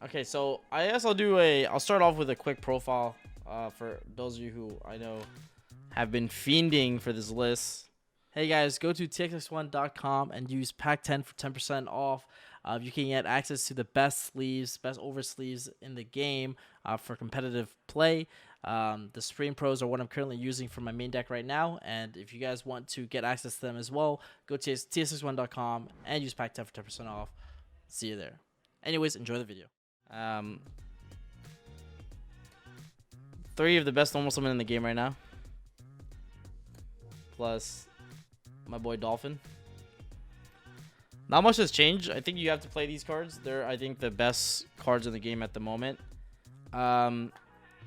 Okay, so I'll start off with a quick profile for those of you who I know have been fiending for this list. Hey guys, go to txx1.com and use pack 10 for 10% off. You can get access to the best sleeves, best over sleeves in the game for competitive play. The Supreme Pros are what I'm currently using for my main deck right now, and if you guys want to get access to them as well, go to txx1.com and use pack 10 for 10% off. See you there. Anyways, enjoy the video. Three of the best normal summon in the game right now, plus my boy Dolphin. Not much has changed. I think you have to play these cards. They're, I think, the best cards in the game at the moment. I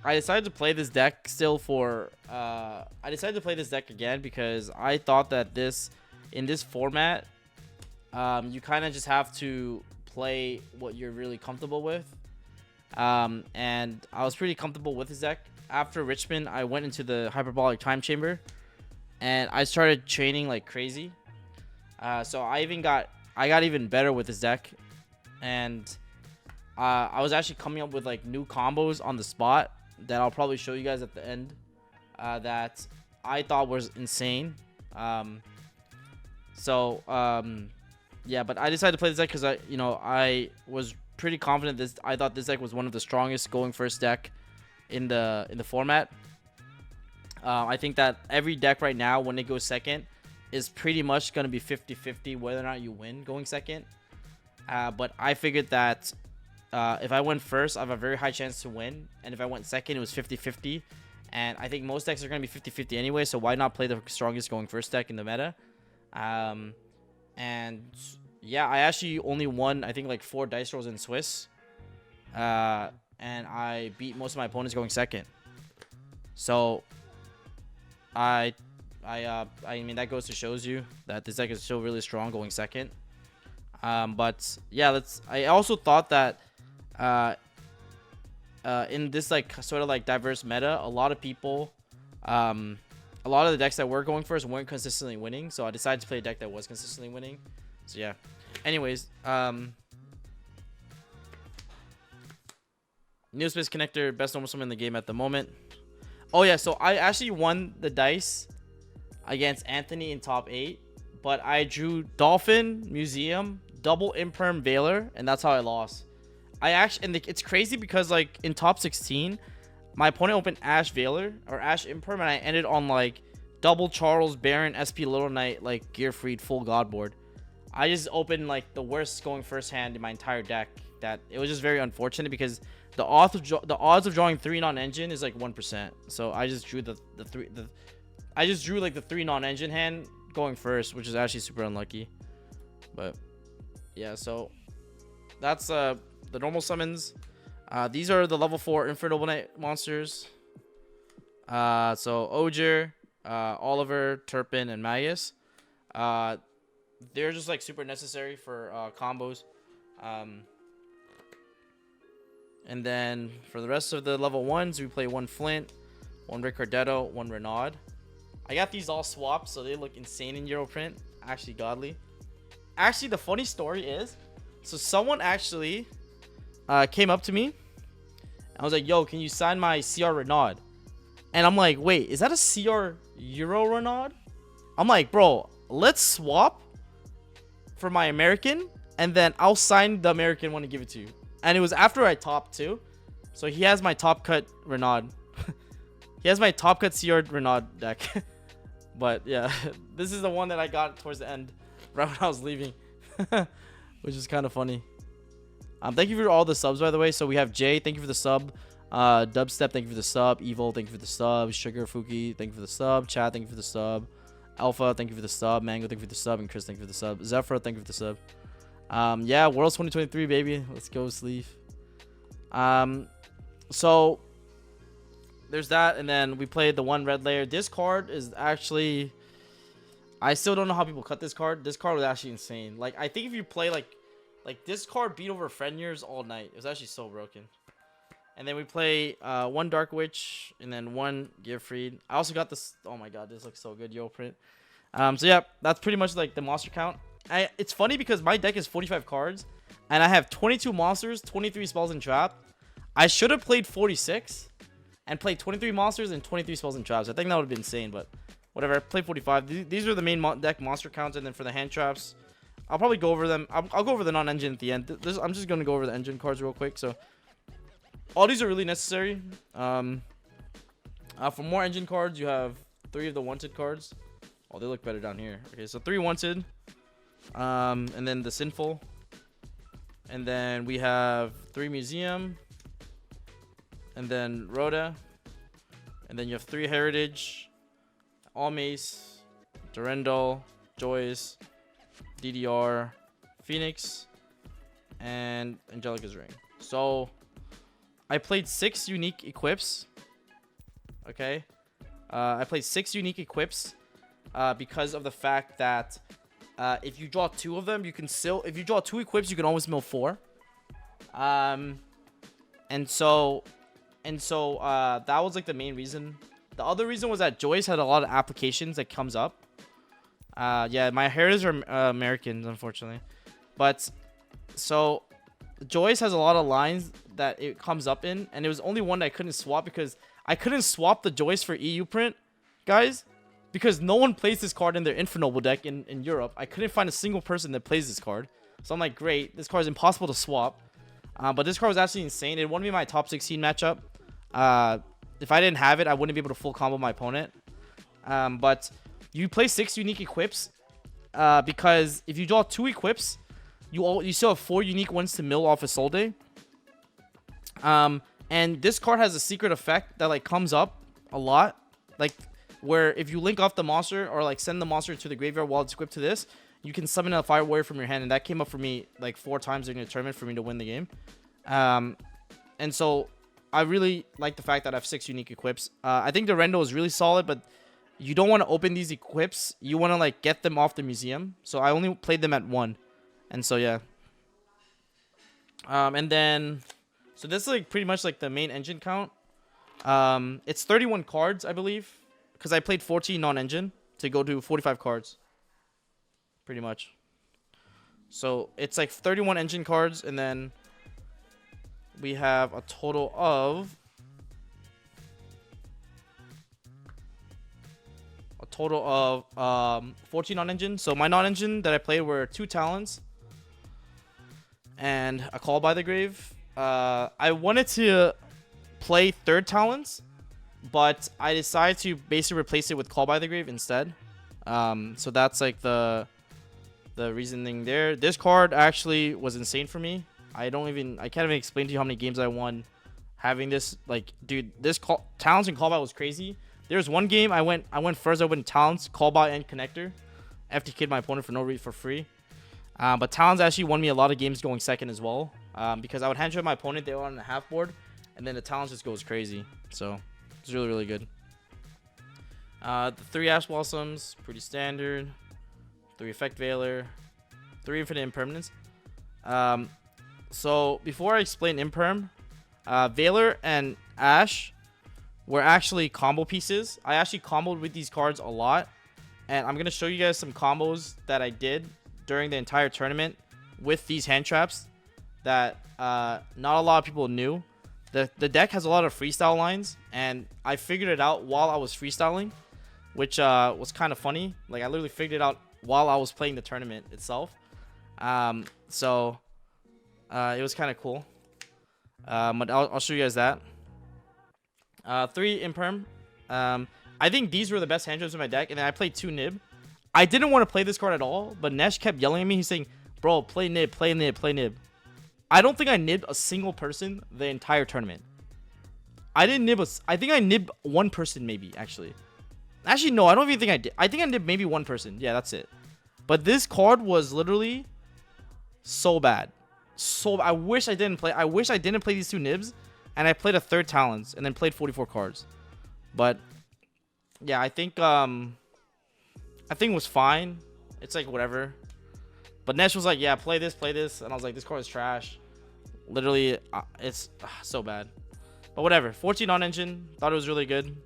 decided to play this deck still for I decided to play this deck again because I thought that in this format you kind of just have to play what you're really comfortable with, and I was pretty comfortable with this deck. After Richmond, I went into the Hyperbolic Time Chamber and I started training like crazy. So I got even better with this deck, and I was actually coming up with like new combos on the spot that I'll probably show you guys at the end that I thought was insane. Yeah, but I decided to play this deck because I was pretty confident I thought this deck was one of the strongest going first deck in the format. I think that every deck right now when it goes second is pretty much going to be 50-50 whether or not you win going second. But I figured that if I went first, I have a very high chance to win, and if I went second, it was 50-50. And I think most decks are going to be 50-50 anyway, so why not play the strongest going first deck in the meta? And yeah, I actually only won, I think, like 4 dice rolls in Swiss. And I beat most of my opponents going second. So I mean, that goes to shows you that this deck is still really strong going second. But yeah, I also thought that in this like sort of like diverse meta, a lot of people, a lot of the decks that were going first weren't consistently winning, so I decided to play a deck that was consistently winning. So yeah. Anyways, Neospace Connector, best normal summon in the game at the moment. Oh yeah, so I actually won the dice against Anthony in top 8, but I drew Dolphin, Museum, double Imperm, Veiler, and that's how I lost. It's crazy because like in top 16, my opponent opened Ash Veiler or Ash Imperm, and I ended on like double Charles, Baron, SP Little Knight, like Gearfried, full God board. I just opened like the worst going first hand in my entire deck. That it was just very unfortunate because the odds of drawing 3 non-engine is like 1%. So I just drew I just drew like the 3 non-engine hand going first, which is actually super unlucky. But yeah, so that's the normal summons. These are the level 4 Infernoble Knight monsters. So Ogier, Oliver, Turpin, and Magus. They're just like super necessary for combos. And then for the rest of the level 1s, we play 1 Flint, 1 Ricardetto, 1 Renaud. I got these all swapped, so they look insane in Europrint. Actually godly. Actually, the funny story is, so someone actually came up to me. I was like, yo, can you sign my CR Renaud? And I'm like, wait, is that a CR Euro Renaud? I'm like, bro, let's swap for my American, and then I'll sign the American one and give it to you. And it was after I topped too. So he has my top cut Renaud. He has my top cut CR Renaud deck. But yeah, this is the one that I got towards the end, right when I was leaving. Which is kind of funny. Thank you for all the subs, by the way. So we have Jay, thank you for the sub. Dubstep, thank you for the sub. Evil, thank you for the sub. Sugar Fuki, thank you for the sub. Chad, thank you for the sub. Alpha, thank you for the sub. Mango, thank you for the sub. And Chris, thank you for the sub. Zephyr, thank you for the sub. Yeah, Worlds 2023, baby. Let's go, Sleeve. So there's that, and then we played the 1 red layer. This card is actually, I still don't know how people cut this card. This card was actually insane. Like, I think if you play like this card beat over Fenrir's all night. It was actually so broken. And then we play 1 Dark Witch and then 1 Gearfried. I also got this. Oh my god, this looks so good, Yo Print. So yeah, that's pretty much like the monster count. It's funny because my deck is 45 cards, and I have 22 monsters, 23 spells and trap. I should have played 46 and played 23 monsters and 23 spells and traps. I think that would have been insane, but whatever. I played 45. These are the main deck monster counts, and then for the hand traps, I'll probably go over them. I'll go over the non-engine at the end. I'm just going to go over the engine cards real quick. So all these are really necessary. For more engine cards, you have 3 of the wanted cards. Oh, they look better down here. Okay, so 3 wanted. And then the sinful. And then we have 3 museum. And then Rhoda. And then you have 3 heritage. All mace. Durendal. Joyce. DDR. Phoenix. And Angelica's ring. So I played 6 unique equips. Okay. I played 6 unique equips. Because of the fact that if you draw 2 of them, you can still, if you draw 2 equips, you can always mill 4. And so that was like the main reason. The other reason was that Joyce had a lot of applications that comes up. Yeah, my heritage are Americans, unfortunately. But so Joyce has a lot of lines that it comes up in, and there was only one that I couldn't swap because I couldn't swap the Joyce for EU print, guys. Because no one plays this card in their Infernoble deck in Europe. I couldn't find a single person that plays this card. So I'm like, great. This card is impossible to swap. But this card was actually insane. It won me my top 16 matchup. If I didn't have it, I wouldn't be able to full combo my opponent. But you play 6 unique equips. Because if you draw 2 equips, you still have 4 unique ones to mill off a Soul Day. And this card has a secret effect that like comes up a lot. Like, where if you link off the monster or like send the monster to the graveyard while it's equipped to this, you can summon a Fire Warrior from your hand, and that came up for me like 4 times during the tournament for me to win the game. And so I really like the fact that I have 6 unique equips. I think the Rendo is really solid, but you don't want to open these equips. You want to like get them off the museum. So I only played them at 1, and so yeah. And then so this is like pretty much like the main engine count. It's 31 cards, I believe. Because I played 14 non-engine to go to 45 cards. Pretty much. So it's like 31 engine cards. And then we have a total of... 14 non-engine. So my non-engine that I played were 2 talents. And a call by the grave. I wanted to play 3rd talents. But I decided to basically replace it with Call by the Grave instead. So that's like the reasoning there. This card actually was insane for me. I can't even explain to you how many games I won having this. Like, dude, this Talents and Callby was crazy. There was one game I went first. I went Talents, Callby, and Connector. FTK'd my opponent for free. But Talents actually won me a lot of games going second as well. Because I would hand trap my opponent. They were on the half board, and then the Talents just goes crazy. So it's really, really good. The 3 Ash Blossoms, pretty standard. 3 Effect Veiler. 3 Infinite Impermanence. So before I explain Imperm, Veiler and Ash were actually combo pieces. I actually comboed with these cards a lot. And I'm going to show you guys some combos that I did during the entire tournament with these hand traps that not a lot of people knew. The deck has a lot of freestyle lines, and I figured it out while I was freestyling, which was kind of funny. Like, I literally figured it out while I was playing the tournament itself. So it was kind of cool. But I'll show you guys that. 3 Imperm. I think these were the best hand traps in my deck, and then I played 2 Nib. I didn't want to play this card at all, but Nesh kept yelling at me. He's saying, bro, play Nib, play Nib, play Nib. I don't think I nibbed a single person the entire tournament. I didn't nib I think I nibbed 1 person maybe, actually. Actually, no, I don't even think I did. I think I nibbed maybe 1 person. Yeah, that's it. But this card was literally so bad. So I wish I didn't play. I wish I didn't play these 2 nibs, and I played a 3rd Talents and then played 44 cards. But yeah, I think it was fine. It's like whatever. But Nesh was like, yeah, play this, and I was like, this card is trash. Literally, it's so bad. But whatever. 14 on engine. Thought it was really good.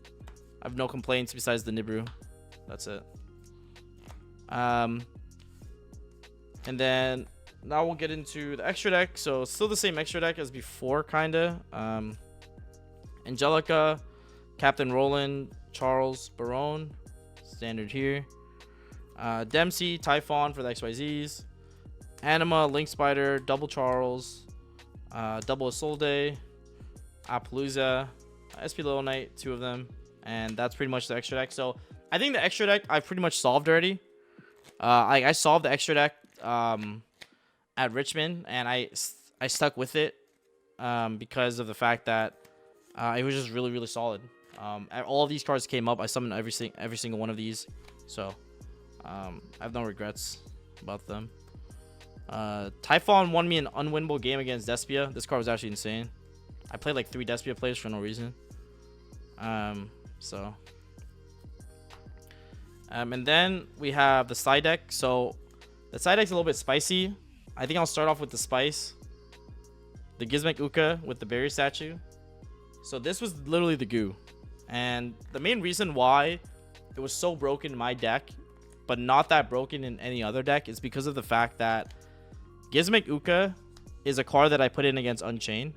I have no complaints besides the Nibru. That's it. And then now we'll get into the extra deck. So still the same extra deck as before, kinda. Angelica, Captain Roland, Charles, Barone, standard here. Dempsey, Typhon for the XYZs. Anima, Link Spider, Double Charles, Double Isolde, Appaloosa, SP Little Knight, 2 of them. And that's pretty much the extra deck. So I think the extra deck I've pretty much solved already. I solved the extra deck at Richmond, and I stuck with it because of the fact that it was just really solid. All of these cards came up. I summoned every single one of these, so I have no regrets about them. Typhon won me an unwinnable game against Despia. This card was actually insane. I played like 3 Despia players for no reason. And then we have the side deck. So the side deck's a little bit spicy. I think I'll start off with the spice. The Gizmek Uka with the berry statue. So this was literally the goo. And the main reason why it was so broken in my deck, but not that broken in any other deck, is because of the fact that Gizmek Uka is a card that I put in against Unchained.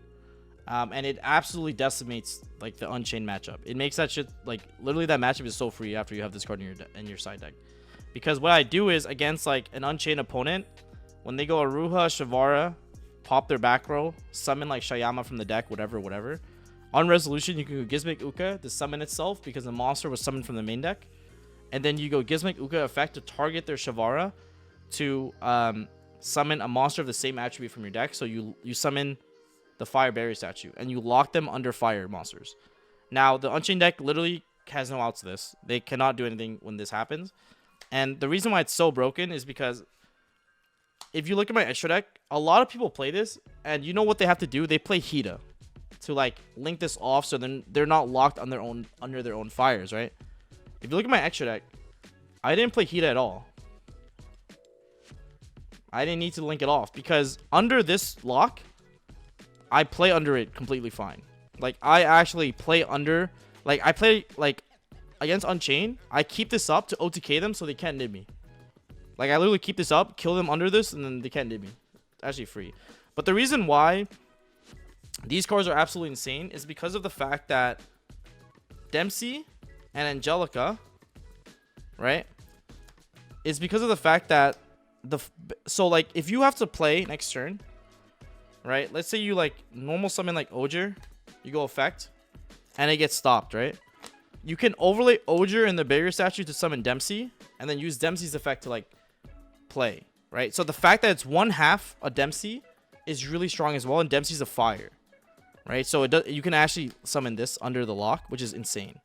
And it absolutely decimates like the Unchained matchup. It makes that shit like literally that matchup is so free after you have this card in your side deck. Because what I do is against like an Unchained opponent, when they go Aruha, Shavara, pop their back row, summon like Shayama from the deck, whatever. On resolution, you can go Gizmek Uka to summon itself because the monster was summoned from the main deck. And then you go Gizmek Uka effect to target their Shavara to summon a monster of the same attribute from your deck. So you summon the Fire Berry statue and you lock them under fire monsters. Now, the Unchained deck literally has no outs to this. They cannot do anything when this happens. And the reason why it's so broken is because if you look at my extra deck, a lot of people play this, and you know what they have to do? They play Hida to like link this off so then they're not locked on their own under their own fires, right? If you look at my extra deck, I didn't play Hida at all. I didn't need to link it off because under this lock, I play under it completely fine. Like I actually play under, like I play like against Unchained, I keep this up to OTK them so they can't nib me. Like I literally keep this up, kill them under this, and then they can't nib me. It's actually free. But the reason why these cards are absolutely insane is because of the fact that Dempsey and Angelica, right, is because of the fact that so like if you have to play next turn, right, let's say you like normal summon like Ogier, you go effect and it gets stopped, right? You can overlay Ogier in the barrier statue to summon Dempsey and then use Dempsey's effect to like play, right? So the fact that it's 1/2 a Dempsey is really strong as well, and Dempsey's a fire, right? So you can actually summon this under the lock, which is insane,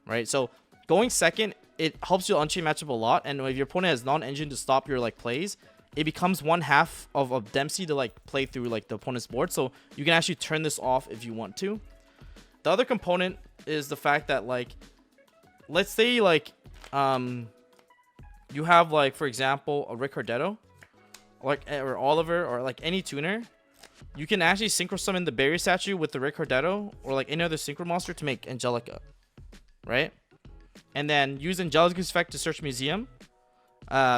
right? So going second, it helps your Unchained matchup a lot, and if your opponent has non-engine to stop your like plays, it becomes 1/2 of a Dempsey to like play through like the opponent's board, so you can actually turn this off if you want to. The other component is the fact that like, let's say like you have like, for example, a Ricardetto or Oliver or like any tuner, you can actually synchro summon the berry statue with the Ricardetto or like any other synchro monster to make Angelica, right? And then use Angelica's effect to search Museum.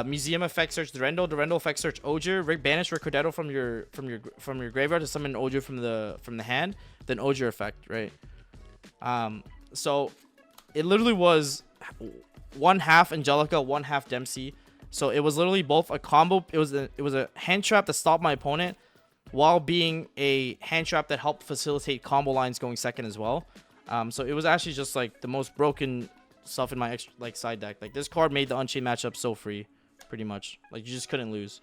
Museum effect search Durendo. Durendo effect search Ogier. Banish Ricardetto from your graveyard to summon Ogier from the hand. Then Ogier effect, right? So it literally was 1/2 Angelica, 1/2 Dempsey. So it was literally both a combo. It was a hand trap that stopped my opponent while being a hand trap that helped facilitate combo lines going second as well. So it was actually just like the most broken stuff in my extra, like side deck. Like this card made the Unchained matchup so free, pretty much. Like you just couldn't lose.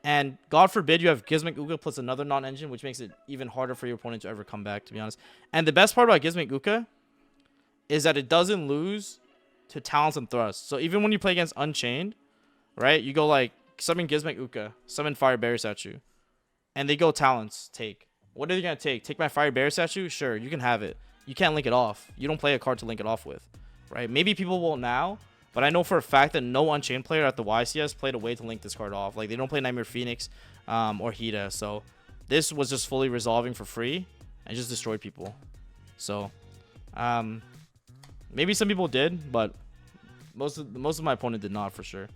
And God forbid you have Gizmek Uka plus another non-engine, which makes it even harder for your opponent to ever come back, to be honest. And the best part about Gizmek Uka is that it doesn't lose to Talents and Thrust. So even when you play against Unchained, right, you go like summon Gizmek Uka, summon Fire Bear Statue, and they go Talents, take. What are they going to take? Take my Fire Bear Statue? Sure, you can have it. You can't link it off. You don't play a card to link it off with, right? Maybe people will now, but I know for a fact that no Unchained player at the YCS played a way to link this card off. Like, they don't play Nightmare Phoenix or Hida. So this was just fully resolving for free and just destroyed people. So maybe some people did, but most of my opponent did not, for sure.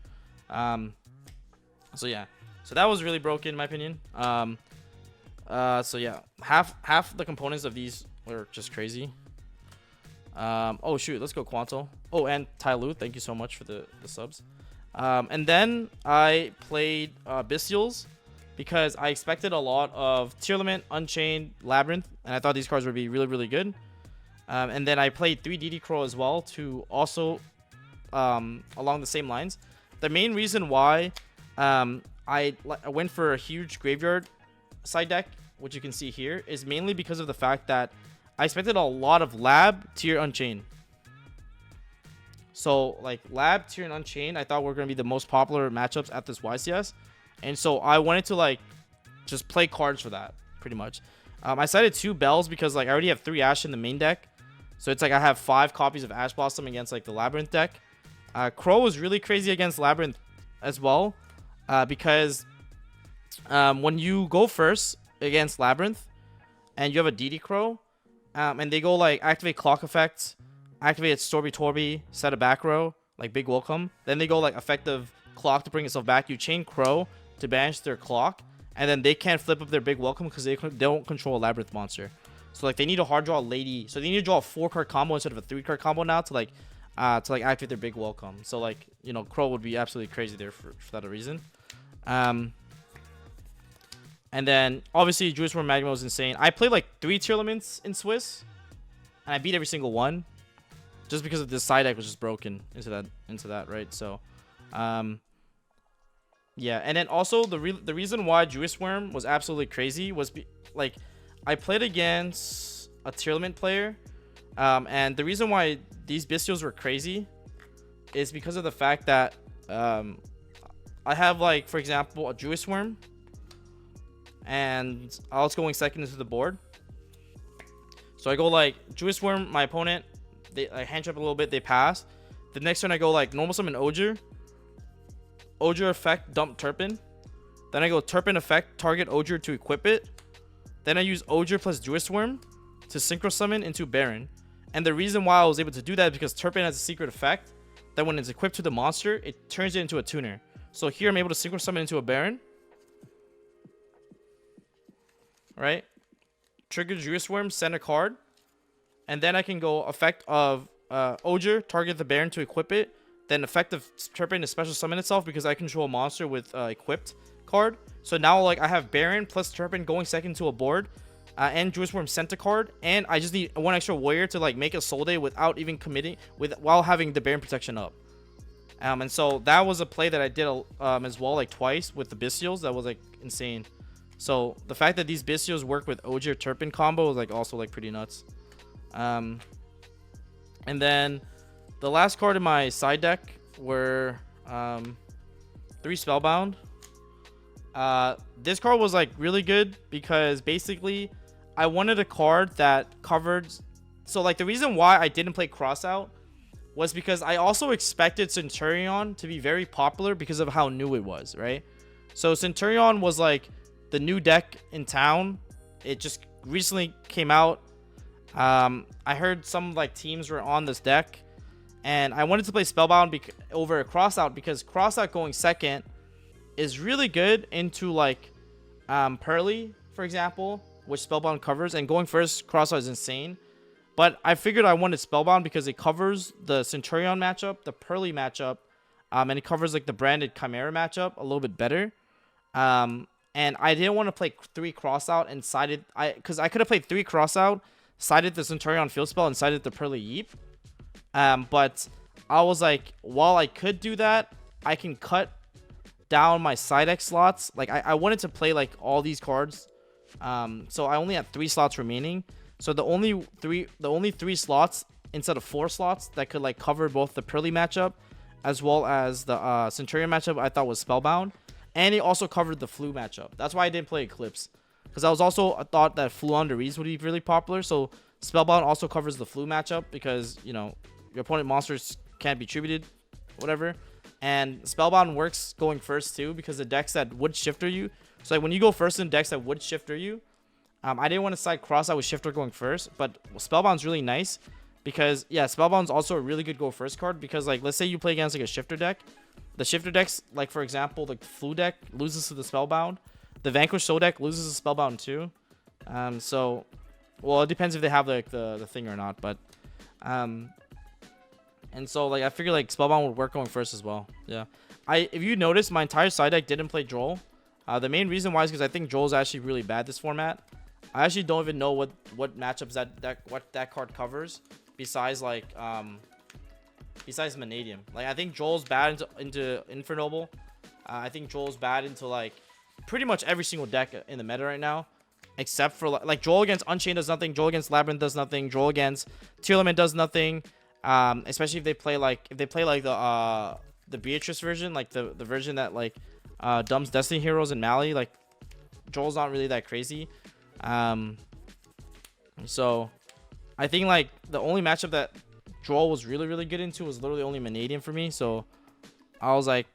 So yeah. So that was really broken in my opinion. So yeah, half the components of these were just crazy. Oh shoot, let's go Quanto. Oh, and Tyloo, thank you so much for the subs. And then I played Bestials because I expected a lot of Tearlament, Unchained, Labyrinth, and I thought these cards would be really, really good. And then I played 3 DD Crow as well to also along the same lines. The main reason why I went for a huge graveyard side deck, which you can see here, is mainly because of the fact that I expected a lot of Lab, Tier, Unchained. So like Lab, Tier, and Unchained I thought were going to be the most popular matchups at this YCS. And so I wanted to like just play cards for that pretty much. I cited 2 Bells because like I already have 3 Ash in the main deck. So it's like I have 5 copies of Ash Blossom against like the Labyrinth deck. Crow was really crazy against Labyrinth as well. Because when you go first against Labyrinth and you have a DD Crow, and they go like activate Clock Effect, activate Storby Torby, set a back row, like Big Welcome. Then they go like effective Clock to bring itself back. You chain Crow to banish their Clock, and then they can't flip up their Big Welcome because they don't control a Labyrinth monster. So like they need a hard draw lady. So they need to draw a 4-card combo instead of a 3-card combo now to like activate their Big Welcome. So like, you know, Crow would be absolutely crazy there for that reason. And then obviously Juice WRLD Magma was insane. I played like 3 Tearlaments in Swiss, and I beat every single one, just because of this side deck was just broken into that, right? So, yeah. And then also the reason why Juice WRLD was absolutely crazy was like I played against a Tearlament player, and the reason why these Bestials were crazy is because of the fact that I have like, for example, a Juice WRLD, and I was going second into the board. So I go like Juice WRLD, my opponent, I hand trap a little bit, they pass. The next turn I go like normal summon Yugioh. Yugioh effect, dump Turpin. Then I go Turpin effect, target Yugioh to equip it. Then I use Yugioh plus Juice WRLD to synchro summon into Baron. And the reason why I was able to do that is because Turpin has a secret effect that when it's equipped to the monster, it turns it into a tuner. So here I'm able to synchro summon into a Baron. Right? Trigger Juice WRLD, send a card. And then I can go effect of Yugioh, target the Baron to equip it. Then effect of Turpin to special summon itself because I control a monster with equipped card. So now like I have Baron plus Turpin going second to a board. And Juice WRLD sent a card. And I just need 1 extra warrior to like make a Soul Day without even committing, while having the Baron protection up. And so that was a play that I did as well, like twice with the Bestials. That was like insane. So the fact that these Bestials work with Yugioh Turpin combo is like also like pretty nuts. And then the last card in my side deck were 3 Spellbound. This card was like really good because basically I wanted a card that covered. So like the reason why I didn't play Crossout was because I also expected Centurion to be very popular because of how new it was, right? So Centurion was like the new deck in town. It just recently came out. I heard some like teams were on this deck, and I wanted to play Spellbound over Crossout because Crossout going second is really good into like Pearly, for example, which Spellbound covers, and going first Crossout is insane. But I figured I wanted Spellbound because it covers the Centurion matchup, the Pearly matchup, and it covers like the branded Chimera matchup a little bit better. And I didn't want to play 3 Crossout and sided because I could have played 3 Crossout, sided the Centurion field spell, and sided the Pearly Yeep. But I was like, while I could do that, I can cut down my side deck slots. Like I wanted to play like all these cards. So I only had 3 slots remaining. So the only 3 slots instead of 4 slots that could like cover both the Pearly matchup as well as the Centurion matchup I thought was Spellbound. And it also covered the Flu matchup. That's why I didn't play Eclipse. Because I was also thought that Flu on Reese would be really popular. So Spellbound also covers the Flu matchup because, you know, your opponent monsters can't be tributed, whatever. And Spellbound works going first too because the decks that would shifter you. So like when you go first in decks that would shifter you, I didn't want to side Crossout with shifter going first, but Spellbound's really nice because yeah, Spellbound's also a really good go first card because like let's say you play against like a shifter deck, The shifter decks, like for example, the Flu deck loses to the Spellbound. The Vanquish Soul deck loses to Spellbound too. So, well, it depends if they have like the thing or not, but and so like I figure like Spellbound would work going first as well. Yeah, if you notice, my entire side deck didn't play Droll. The main reason why is because I think Droll is actually really bad this format. I actually don't even know what matchups that card covers besides like besides Vanadium. Like I think Droll's bad into Infernoble. I think Droll's bad into like pretty much every single deck in the meta right now, except for like Droll against Unchained does nothing, Droll against Labyrinth does nothing, Droll against Tearlament does nothing. Especially if they play like the Beatrice version, like the version that like dumps Destiny Heroes and Mali. Like Droll's not really that crazy. So I think like the only matchup that Droll was really good into was literally only Vanadium for me. So I was like,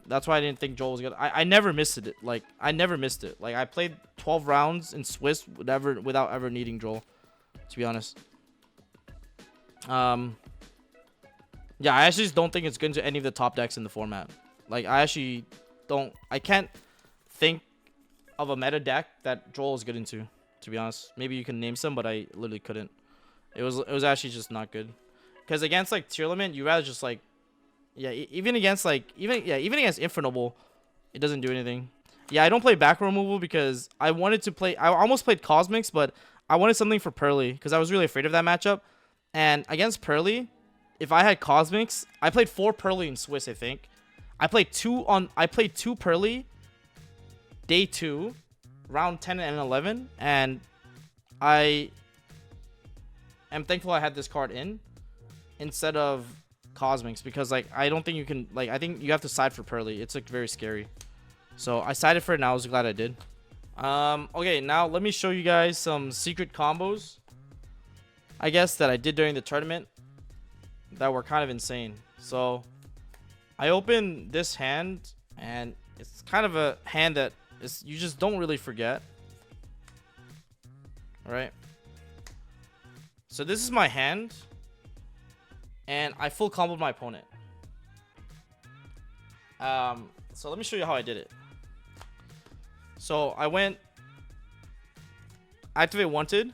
that's why I didn't think Droll was good. I never missed it. Like I never missed it. Like I played 12 rounds in Swiss without ever needing Droll, to be honest. Yeah, I actually just don't think it's good into any of the top decks in the format. Like I can't think of a meta deck that Droll is good into, to be honest. Maybe you can name some, but I literally couldn't. It was actually just not good. Because against like Tearlament, you rather just like, yeah, even against Infernoble, it doesn't do anything. Yeah, I don't play back row removal because I wanted to play. I almost played Cosmics, but I wanted something for Pearly because I was really afraid of that matchup. And against Pearly, if I had Cosmics, I played 4 Pearly in Swiss, I think. I played 2 Pearly day 2, round 10 and 11, and I am thankful I had this card in instead of Cosmics because like I don't think you can, like I think you have to side for Pearly. It's like very scary. So I sided for it and I was glad I did. Okay, now let me show you guys some secret combos, I guess, that I did during the tournament that were kind of insane. So I opened this hand and it's kind of a hand that you just don't really forget. All right. So this is my hand and I full comboed my opponent. So let me show you how I did it. So I went activate wanted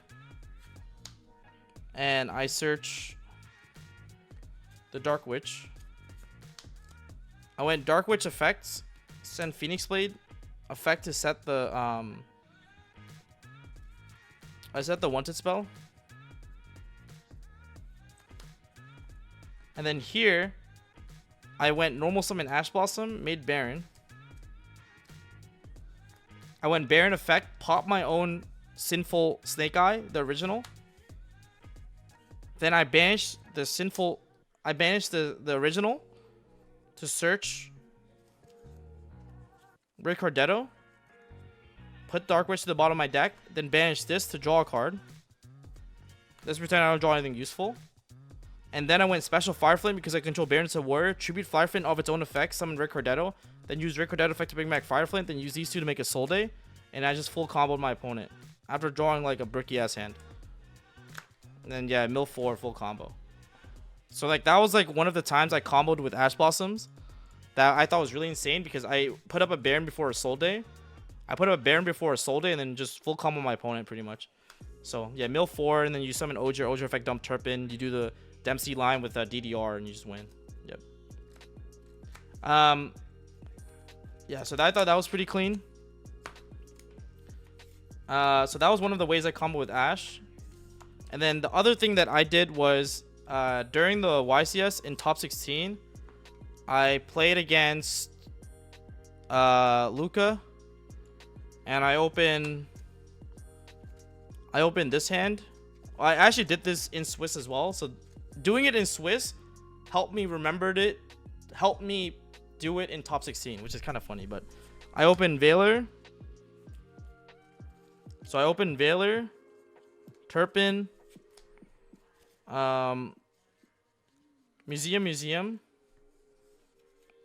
and I search the Dark Witch. I went Dark Witch effects, send Phoenix Blade effect to set the I set the wanted spell. And then here I went normal summon Ash Blossom, made Baron. I went Baron effect, pop my own Sinful Snake Eye, the original. Then I banished the original to search Ricardetto. Put Dark Witch to the bottom of my deck, then banish this to draw a card. Let's pretend I don't draw anything useful. And then I went special Fireflame because I control Baron as a warrior. Tribute Fireflame of its own effect, summon Ricardetto. Then use Ricardetto effect to bring back Fireflame. Then use these two to make a Soul Day. And I just full comboed my opponent after drawing like a bricky ass hand. And then yeah, mill 4 full combo. So like that was like one of the times I comboed with Ash Blossoms that I thought was really insane because I put up a Baron before a Soul Day. And then just full combo my opponent pretty much. So yeah, mill 4 and then you summon Ogier effect, dump Turpin. You do the Dempsey line with DDR and you just win. Yep. Yeah, so I thought that was pretty clean. So that was one of the ways I combo with Ash. And then the other thing that I did was during the YCS in top 16, I played against Luca, and I opened this hand. I actually did this in Swiss as well. So doing it in Swiss helped me do it in top 16, which is kind of funny. But I opened Valor. So I opened Valor, Turpin, Museum,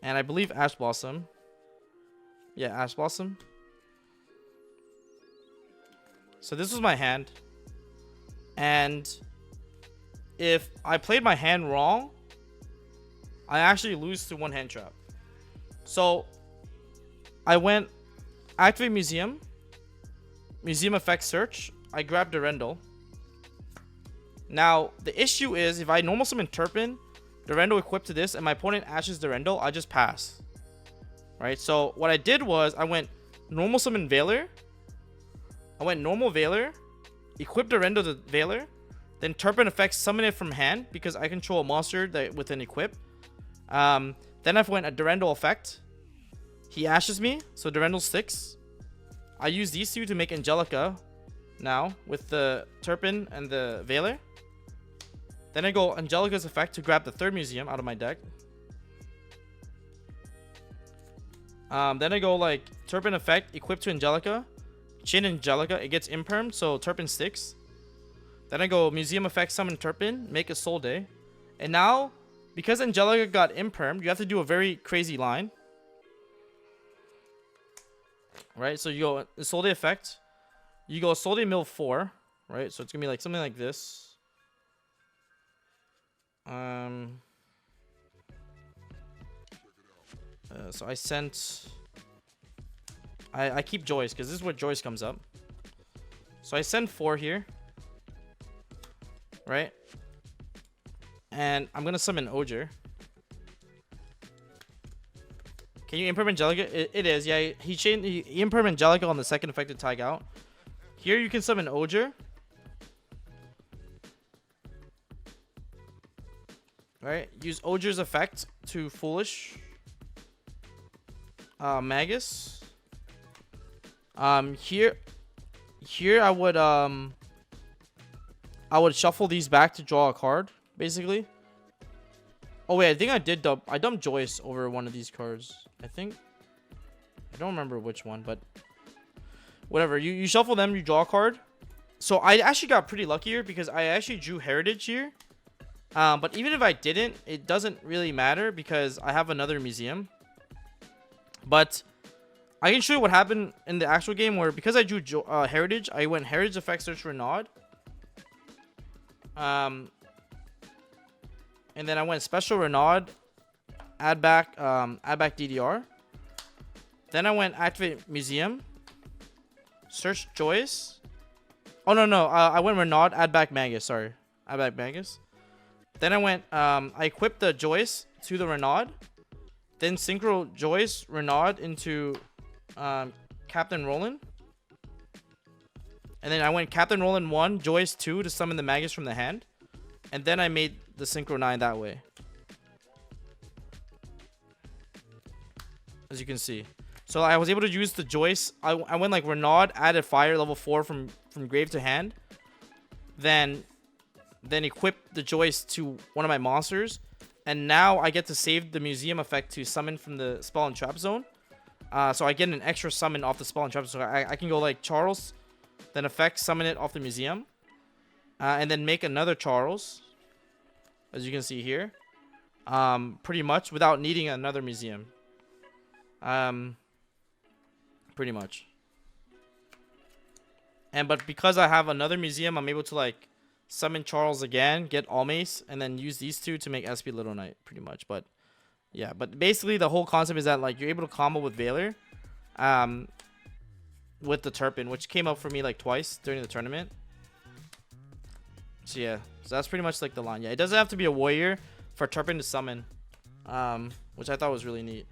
and I believe Ash Blossom. Yeah, Ash Blossom. So this was my hand. And if I played my hand wrong, I actually lose to one hand trap. So I went activate museum effect search. I grabbed Durendal. Now the issue is if I normal summon Turpin, Durendal equipped to this, and my opponent ashes Durendal, I just pass. Right? So what I did was I went normal summon Veiler. I went normal Veiler, equipped Durendal to Veiler, then Turpin effects summon it from hand because I control a monster that with an equip. Then I went a Durendal effect. He ashes me, so Durendal 6. I use these two to make Angelica now with the Turpin and the Veiler. Then I go Angelica's effect to grab the third museum out of my deck. Then I go like Turpin effect, equip to Angelica, chain Angelica, it gets imperm, so Turpin 6. Then I go museum effect, summon Turpin, make a Soul Day. And now, because Angelica got imperm, you have to do a very crazy line. Right, so you go Soul Day effect, you go Soul Day mill 4, right? So it's gonna be like something like this. So I sent. I keep Joyce because this is where Joyce comes up. So I send 4 here, right? And I'm gonna summon Oger. Can you imperm Angelica? It is, yeah. He imperm Angelica on the second effect to tag out. Here you can summon Oger. Right? Use Oger's effect to Foolish. Magus. Here I would shuffle these back to draw a card, basically. Oh wait, I think I dumped Joyce over one of these cards. I don't remember which one, but whatever. You shuffle them, you draw a card. So I actually got pretty lucky here because I actually drew Heritage here. But even if I didn't, it doesn't really matter because I have another museum. But I can show you what happened in the actual game where because I drew Heritage, I went Heritage effect search Renaud. And then I went special Renaud, add back DDR. Then I went activate museum, search Joyce. Oh no, I went Renaud, add back Magus. Sorry, add back Magus. Then I went I equipped the Joyce to the Renaud, then synchro Joyce Renaud into Captain Roland. And then I went Captain Roland 1, Joyce 2 to summon the Magus from the hand. And then I made the Synchro 9 that way. As you can see. So I was able to use the Joyce. I went like Renaud, added fire level 4 from grave to hand. Then equip the Joyce to one of my monsters. And now I get to save the museum effect to summon from the spell and trap zone. So I get an extra summon off the spell and trap zone. So I can go like Charles, then effect summon it off the museum. And then make another Charles, as you can see here. Pretty much without needing another museum. Pretty much. But because I have another museum, I'm able to like summon Charles again, get Almace, and then use these two to make SP Little Knight, pretty much. But yeah, but basically the whole concept is that like you're able to combo with Veiler, with the Turpin, which came up for me like twice during the tournament. So yeah, so that's pretty much like the line. Yeah, it doesn't have to be a warrior for Turpin to summon, which I thought was really neat.